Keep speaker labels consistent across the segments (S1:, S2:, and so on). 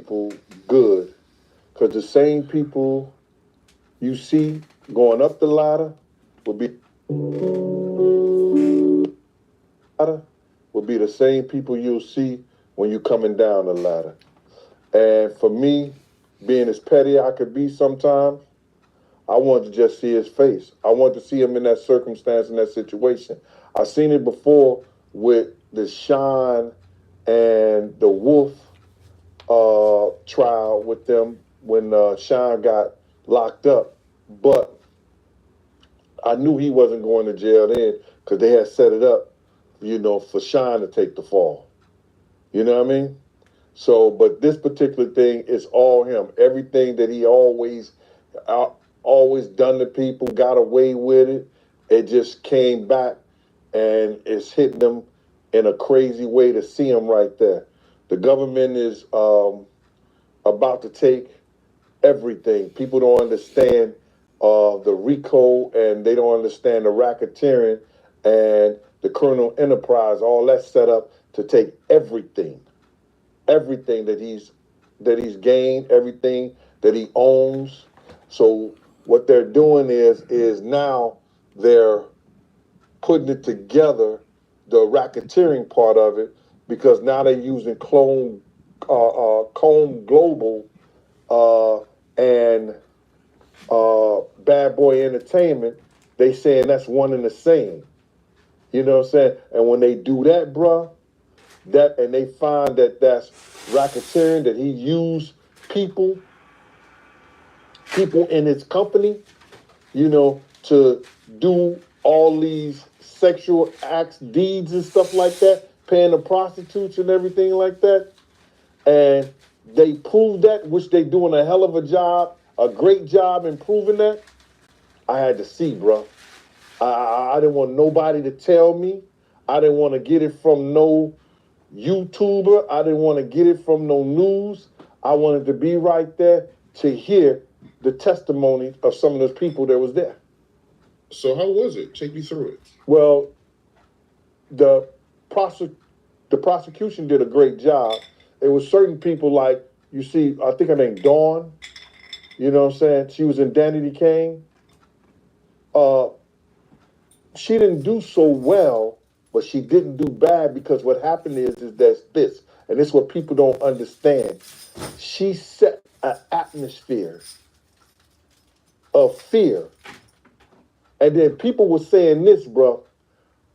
S1: people good, because the same people you see going up the ladder will be the same people you'll see when you're coming down the ladder. And for me, being as petty I could be sometimes, I wanted to just see his face. I wanted to see him in that circumstance, in that situation. I've seen it before with the Sean and the Wolf trial with them when Sean got locked up. But I knew he wasn't going to jail then because they had set it up, for Sean to take the fall. You know what I mean? So, but this particular thing is all him. Everything that he always done to people, got away with it. It just came back and it's hitting them in a crazy way to see him right there. The government is about to take everything. People don't understand the RICO, and they don't understand the racketeering and the criminal enterprise, all that set up to take everything that he's gained, everything that he owns. So what they're doing is now they're putting it together, the racketeering part of it, because now they're using Comb Global and Bad Boy Entertainment. They saying that's one and the same. You know what I'm saying? And when they do that, bruh, and they find that that's racketeering, that he used people in his company, to do all these sexual acts, deeds and stuff like that, paying the prostitutes and everything like that. And they prove that, which they doing a hell of a job, a great job in proving that. I had to see, bro. I didn't want nobody to tell me. I didn't want to get it from no YouTuber. I didn't want to get it from no news. I wanted to be right there to hear the testimony of some of those people that was there.
S2: So how was it? Take me through it.
S1: Well, the prosecution did a great job. It was certain people like, you see, I think her name Dawn, you know what I'm saying? She was in Danity Kane. She didn't do so well, but she didn't do bad, because what happened is there's this, and this is what people don't understand. She set an atmosphere of fear. And then people were saying this, bro.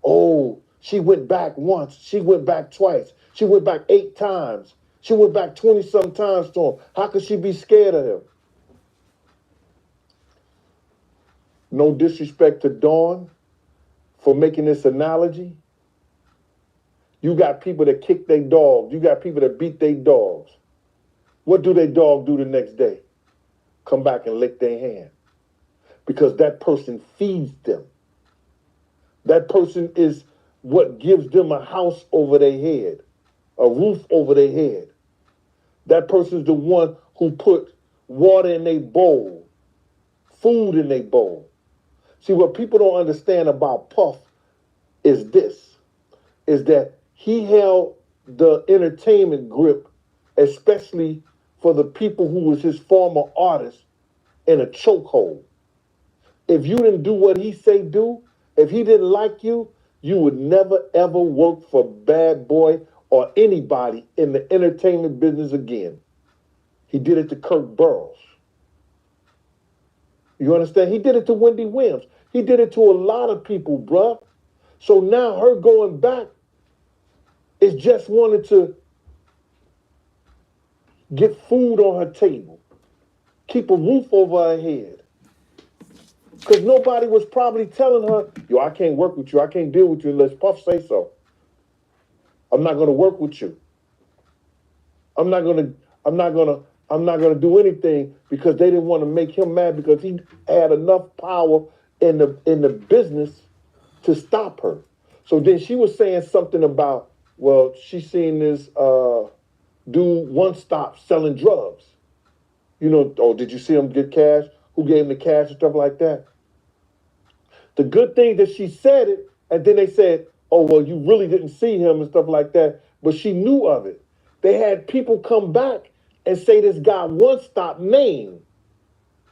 S1: Oh, she went back once. She went back twice. She went back 8 times. She went back 20-some times to him. How could she be scared of him? No disrespect to Dawn for making this analogy. You got people that kick their dogs. You got people that beat their dogs. What do their dog do the next day? Come back and lick their hand. Because that person feeds them. That person is what gives them a house over their head, a roof over their head. That person's the one who put water in their bowl, food in their bowl. See, what people don't understand about Puff is this, is that he held the entertainment grip, especially for the people who was his former artists, in a chokehold. If you didn't do what he say do, if he didn't like you, you would never, ever work for Bad Boy or anybody in the entertainment business again. He did it to Kirk Burroughs. You understand? He did it to Wendy Williams. He did it to a lot of people, bruh. So now her going back is just wanting to get food on her table, keep a roof over her head. Because nobody was probably telling her, yo, I can't work with you. I can't deal with you unless Puff say so. I'm not going to work with you. I'm not going to do anything, because they didn't want to make him mad, because he had enough power in the business to stop her. So then she was saying something about, well, she seen this dude one stop selling drugs. Oh, did you see him get cash? Who gave him the cash and stuff like that? The good thing that she said it, and then they said, oh, well, you really didn't see him and stuff like that, but she knew of it. They had people come back and say this guy One Stop name,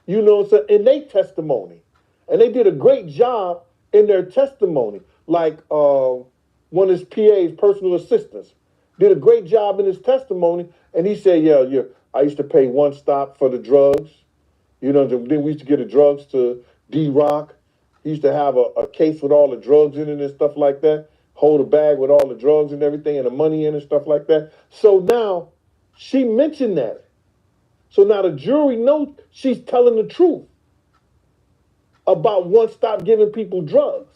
S1: so in their testimony. And they did a great job in their testimony. Like one of his PA's personal assistants did a great job in his testimony. And he said, yeah, I used to pay One Stop for the drugs. Then we used to get the drugs to D-Rock. He used to have a case with all the drugs in it and stuff like that. Hold a bag with all the drugs and everything and the money in and stuff like that. So now she mentioned that. So now the jury knows she's telling the truth about One Stop giving people drugs.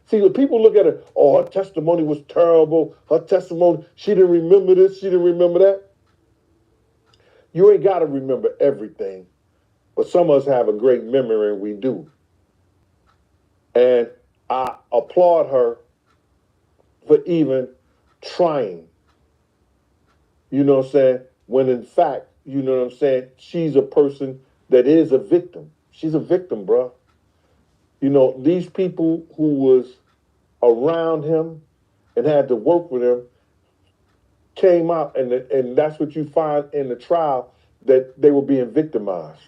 S1: See, the people look at her, oh, her testimony was terrible. Her testimony, she didn't remember this, she didn't remember that. You ain't got to remember everything. But some of us have a great memory, and we do. And I applaud her for even trying. You know what I'm saying? When in fact, you know what I'm saying, she's a person that is a victim. She's a victim, bro. These people who was around him and had to work with him came out, and that's what you find in the trial, that they were being victimized.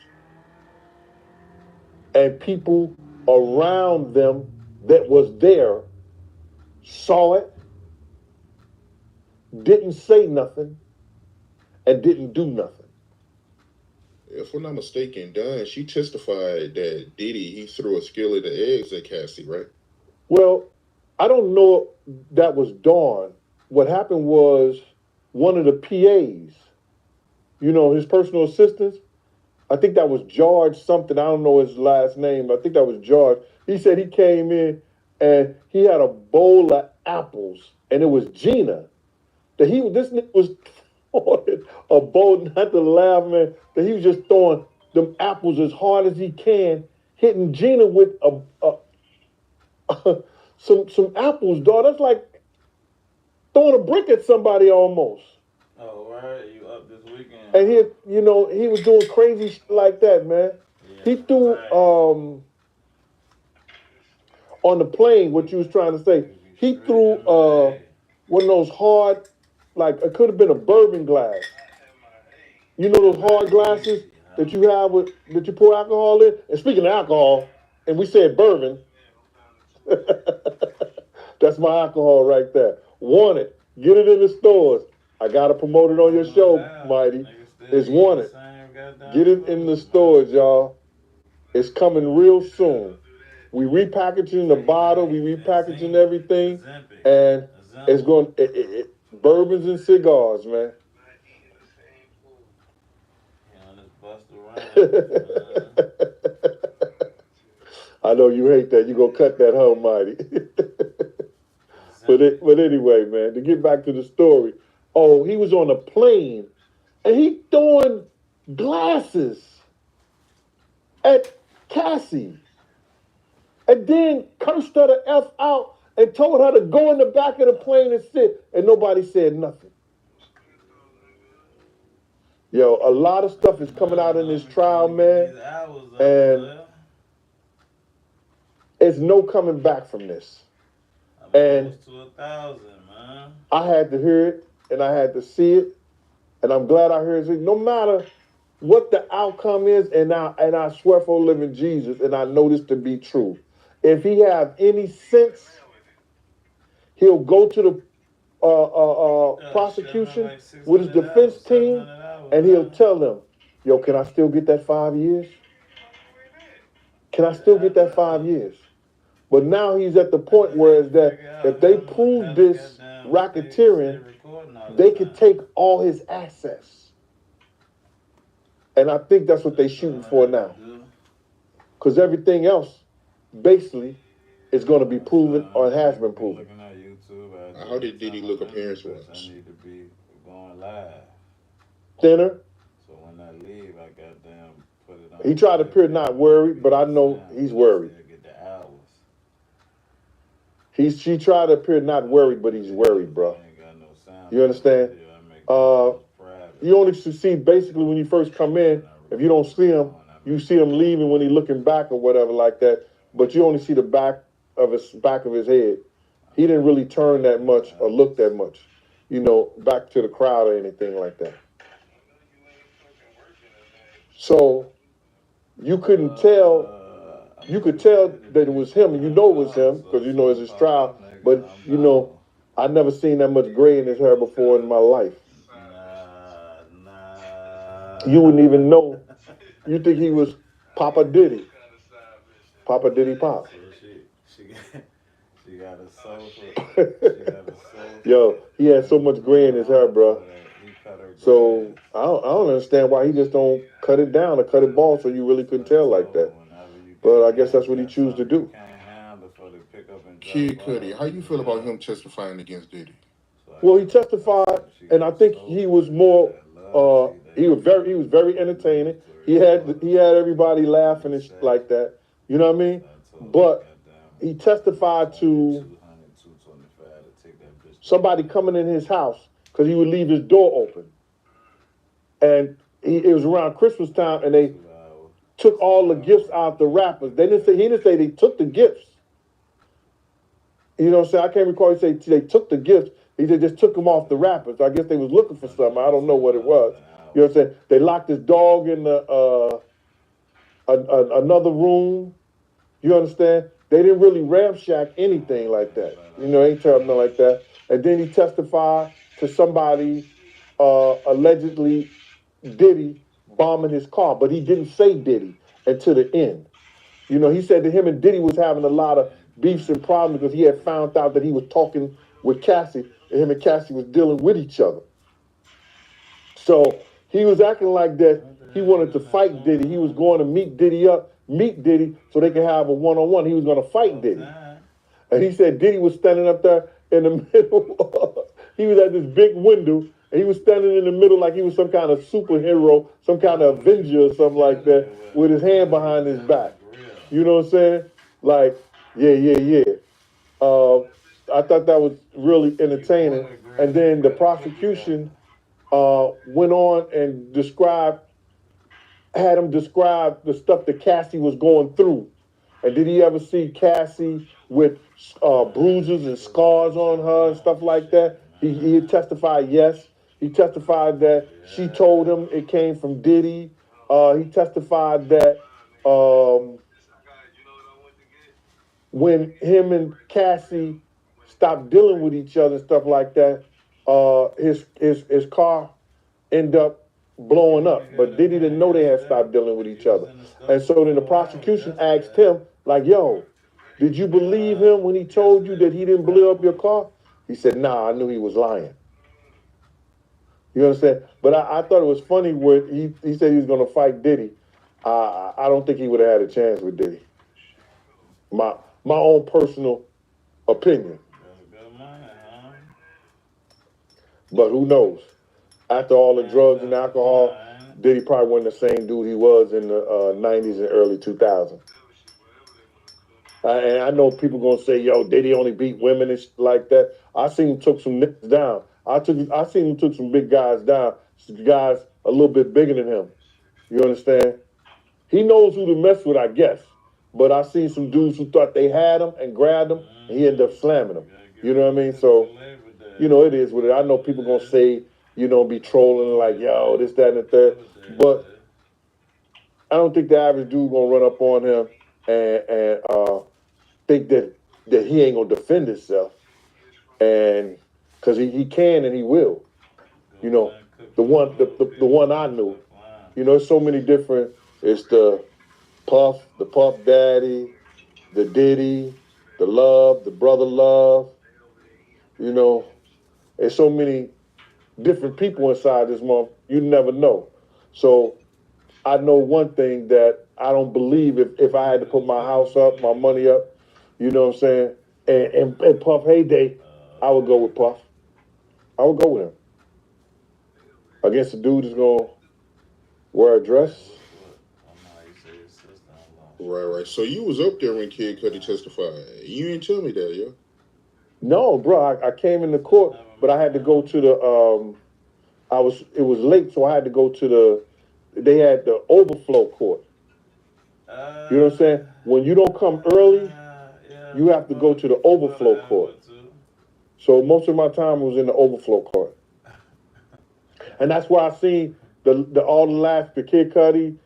S1: And people around them that was there saw it, didn't say nothing, and didn't do nothing.
S2: If I'm not mistaken, Dunn, she testified that Diddy, he threw a skillet of eggs at Cassie, right?
S1: Well, I don't know if that was Dawn. What happened was one of the PAs, his personal assistants, I think that was George something. I don't know his last name. I think that was George. He said he came in and he had a bowl of apples, and it was Gina. This nigga was throwing a bowl, not to laugh, man, that he was just throwing them apples as hard as he can, hitting Gina with some apples, dog. That's like throwing a brick at somebody almost.
S3: Oh, right. You up this weekend?
S1: And he was doing crazy shit like that, man. Yeah, he threw on the plane, what you was trying to say. He threw one of those hard, like it could have been a bourbon glass. Those hard glasses that you have that you pour alcohol in. And speaking of alcohol, and we said bourbon. That's my alcohol right there. Want it? Get it in the stores. I gotta promote it on your show, Mighty. It's wanted. Get it in the stores, y'all. It's coming real soon. We repackaging the bottle, we repackaging everything, and it's going bourbons and cigars, man. I know you hate that. You gonna cut that, huh, Mighty? But anyway, man, to get back to the story. Oh, he was on a plane and he throwing glasses at Cassie. And then cursed her the F out and told her to go in the back of the plane and sit. And nobody said nothing. Yo, a lot of stuff is coming out in this trial, man. And there's no coming back from this. And I had to hear it and I had to see it. And I'm glad I heard it. No matter what the outcome is, and I swear for living Jesus, and I know this to be true. If he have any sense, he'll go to the prosecution with his defense team, and he'll tell them, yo, can I still get that 5 years? Can I still get that 5 years? But now he's at the point where is that if they prove this racketeering, they could take all his assets. And I think that's what they're shooting for now. Because everything else, basically, is going to be proven or has been proven.
S2: How did Diddy look appearance-wise?
S3: I need to be going live.
S1: Thinner.
S3: So when I leave, I goddamn put it on.
S1: He tried to appear not worried, but I know he's worried. She tried to appear not worried, but he's worried, bro. You understand? You only see basically when you first come in, if you don't see him, you see him leaving when he's looking back or whatever like that, but you only see the back of his head. He didn't really turn that much or look that much, back to the crowd or anything like that. So you couldn't tell. You could tell that it was him, and you know it was him because you know it's his trial. But you know, I never seen that much gray in his hair before in my life. You wouldn't even know. You think he was Papa Diddy, Papa Diddy Pop.
S3: So she got a sofa. She got a
S1: Yo,
S3: sofa.
S1: he had so much gray in his hair, bro.
S3: He cut her
S1: So
S3: grass.
S1: I don't understand why he just don't cut it down or cut it bald so you really couldn't tell like that.
S3: Whenever you
S1: But I
S3: got
S1: guess that's what he
S3: got
S1: choose to
S3: something you
S1: do.
S3: can't handle for the pick up and drop
S2: Kid Cudi,
S3: off.
S2: how you feel about
S3: Yeah.
S2: him testifying against Diddy?
S3: So
S1: Well, he testified,
S3: she
S1: and
S3: got
S1: I
S3: a
S1: think he was
S3: sofa. She got
S1: more.
S3: that love seat that
S1: He was very entertaining. He had everybody laughing and like that. You know what I mean?
S3: So I told her,
S1: But
S3: goddamn,
S1: he testified to
S3: 200, 225 to take that bitch to
S1: somebody coming in his house because he would leave his door open, and it was around Christmas time, and they
S3: 2 hours.
S1: took all the gifts out the wrappers. He didn't say they took the gifts. You know what I'm saying? I can't recall he said they took the gifts. He said just took them off the wrappers. I guess they was looking for something. I don't know what it was. You know what I'm saying? They locked his dog in the another room. You understand? They didn't really ramshack anything like that. You know, ain't tell him nothing like that. And then he testified to somebody allegedly Diddy bombing his car, but he didn't say Diddy until the end. You know, he said that him and Diddy was having a lot of beefs and problems because he had found out that he was talking with Cassie, and him and Cassie was dealing with each other. So he was acting like that. He wanted to fight Diddy. He was going to meet Diddy so they could have a one-on-one. He was going to fight Diddy. And he said Diddy was standing up there in the middle. He was at this big window, and he was standing in the middle like he was some kind of superhero, some kind of Avenger or something like that, with his hand behind his back. You know what I'm saying? Like, yeah. I thought that was really entertaining. And then the prosecution went on and had him describe the stuff that Cassie was going through. And did he ever see Cassie with bruises and scars on her and stuff like that? He testified yes. He testified that she told him it came from Diddy. He testified that when him and Cassie stopped dealing with each other and stuff like that, his car ended up blowing up. But Diddy didn't know they had stopped dealing with each other. And so then the prosecution asked him, like, yo, did you believe him when he told you that he didn't blow up your car? He said, nah, I knew he was lying. You understand? But I thought it was funny when he said he was going to fight Diddy. I don't think he would have had a chance with Diddy. My own personal opinion. But who knows? After all the drugs and alcohol, Diddy probably wasn't the same dude he was in the 90s and early 2000s. And I know people gonna say, "Yo, Diddy only beat women and shit like that." I seen him took some niggas down. I seen him took some big guys down, some guys a little bit bigger than him. You understand? He knows who to mess with, I guess. But I seen some dudes who thought they had him and grabbed him, and he ended up slamming them. You know what I mean? So, you know, it is what it. I know people gonna say, you know, be trolling like, "Yo, this, that, and the third." But I don't think the average dude gonna run up on him and think that he ain't gonna defend himself, and because he can and he will. You know, the one I knew. You know, there's so many different. It's the Puff Daddy, the Diddy, the Love, the Brother Love. You know, there's so many different people inside this month. You never know. So I know one thing that I don't believe if I had to put my house up, my money up, you know what I'm saying? And Puff heyday, I would go with Puff. I would go with him. Against a dude who's gonna wear a dress.
S2: Right. So you was up there when Kid Cudi testified. You didn't tell me that, yo.
S1: No, bro, I came in the court, but I had to go to the it was late, so I had to go to they had the overflow court. You know what I'm saying? When you don't come early, you have to go to the overflow court. So most of my time was in the overflow court. And that's why I seen the Kid Cudi,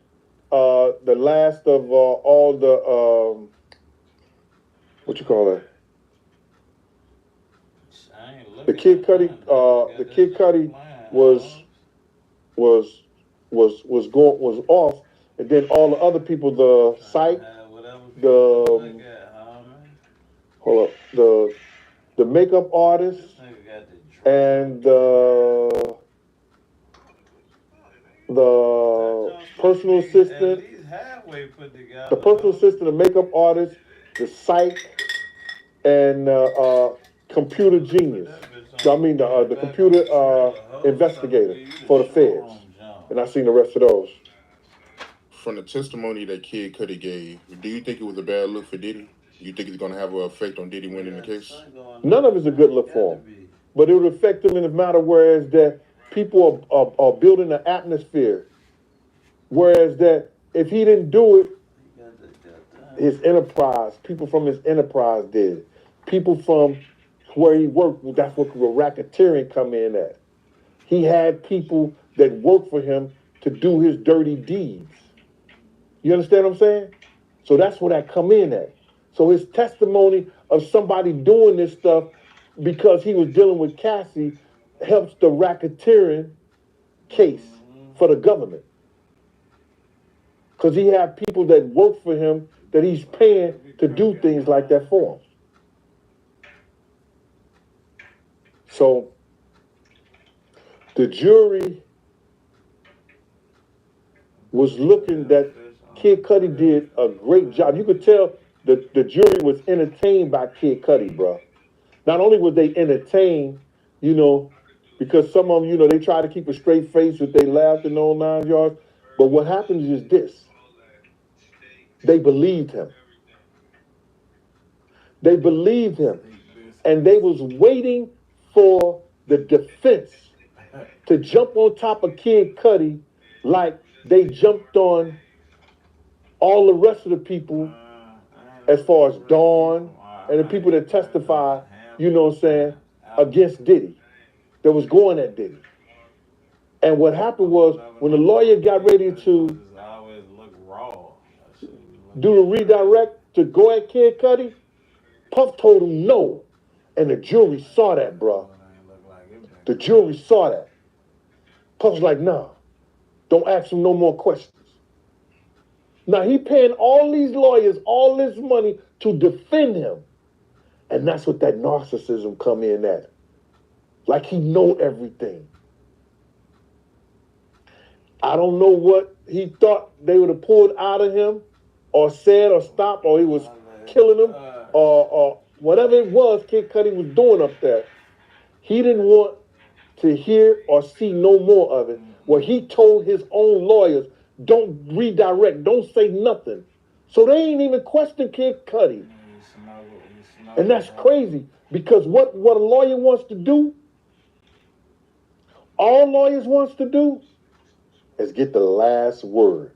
S1: the last of all the what you call it?
S3: I ain't
S1: The
S3: looking
S1: Kid
S3: at
S1: Cudi,
S3: nothing. Got
S1: the
S3: this
S1: Kid
S3: shit
S1: Cudi
S3: playing,
S1: was was was off, and then all the other people, the
S3: trying
S1: Psych,
S3: to have whatever people
S1: the
S3: can look at, homie.
S1: hold up, the makeup artist,
S3: This nigga got the drill.
S1: and the personal
S3: At
S1: assistant,
S3: least halfway put
S1: the
S3: together,
S1: personal
S3: though.
S1: assistant, the makeup artist, the Psych, and computer
S3: Put
S1: genius.
S3: that bitch
S1: I
S3: on,
S1: mean
S3: put it
S1: the
S3: back on
S1: computer
S3: the trailer. Hoes trying to
S1: investigator
S3: give you the
S1: for the feds,
S3: showroom jump.
S1: and I seen the rest of those.
S2: From the testimony that Kid Cudi gave, do you think it was a bad look for Diddy? You think it's going to have an effect on Diddy winning the case?
S1: None of it's a good look for him, but it would affect him in a matter whereas that people are building an atmosphere. Whereas that if he didn't do it, his enterprise, people from his enterprise did it. People from where he worked, that's what racketeering come in at. He had people that worked for him to do his dirty deeds. You understand what I'm saying? So that's where that come in at. So his testimony of somebody doing this stuff because he was dealing with Cassie helps the racketeering case for the government. Because he had people that work for him that he's paying to do things like that for him. So the jury was looking that Kid Cudi did a great job. You could tell the jury was entertained by Kid Cudi, bro. Not only were they entertained, you know, because some of them, you know, they try to keep a straight face with they laughed in all 9 yards. But what happens is this. They believed him. They believed him. And they was waiting for the defense to jump on top of Kid Cudi like they jumped on all the rest of the people as far as Dawn and the people that testify, you know what I'm saying, against Diddy, that was going at Diddy. And what happened was when the lawyer got ready to do the redirect to go at Kid Cudi, Puff told him no. And the jury saw that, bro. The jury saw that. Puff's like, nah, don't ask him no more questions. Now he paying all these lawyers all this money to defend him. And that's what that narcissism come in at. Like he know everything. I don't know what he thought they would have pulled out of him or said or stopped or he was killing him or whatever it was Kid Cudi was doing up there. He didn't want to hear or see no more of it. Where he told his own lawyers, don't redirect, don't say nothing. So they ain't even question Kid Cudi. And that's crazy because what a lawyer wants to do, all lawyers wants to do, is get the last word.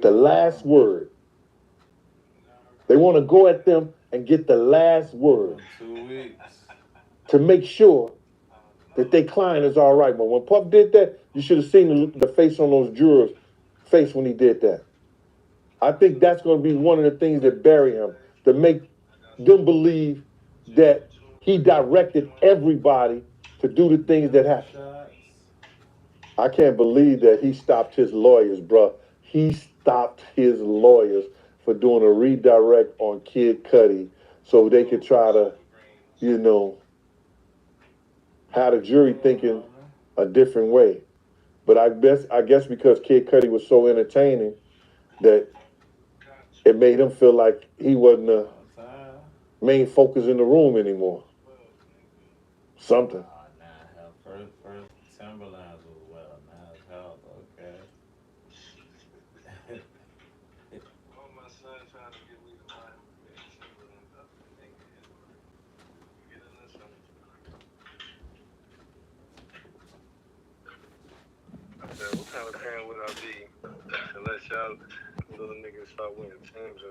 S1: The last word. They want to go at them and get the last word.
S3: 2 weeks.
S1: To make sure that their client is all right. But when Puff did that, you should have seen the face on those jurors' face when he did that. I think that's going to be one of the things that bury him, to make them believe that he directed everybody to do the things that happened. I can't believe that he stopped his lawyers, bro. He stopped his lawyers for doing a redirect on Kid Cudi so they could try to, you know, have the jury thinking a different way. But I guess because Kid Cudi was so entertaining that it made him feel like he wasn't the main focus in the room anymore. Something.
S3: First Timberlands was well. Now it's health, okay.
S4: My son trying to get me to buy him a pair of Timberlands. I think get a listen. I said, what kind of parent would I be to let y'all little niggas start wearing Timbs and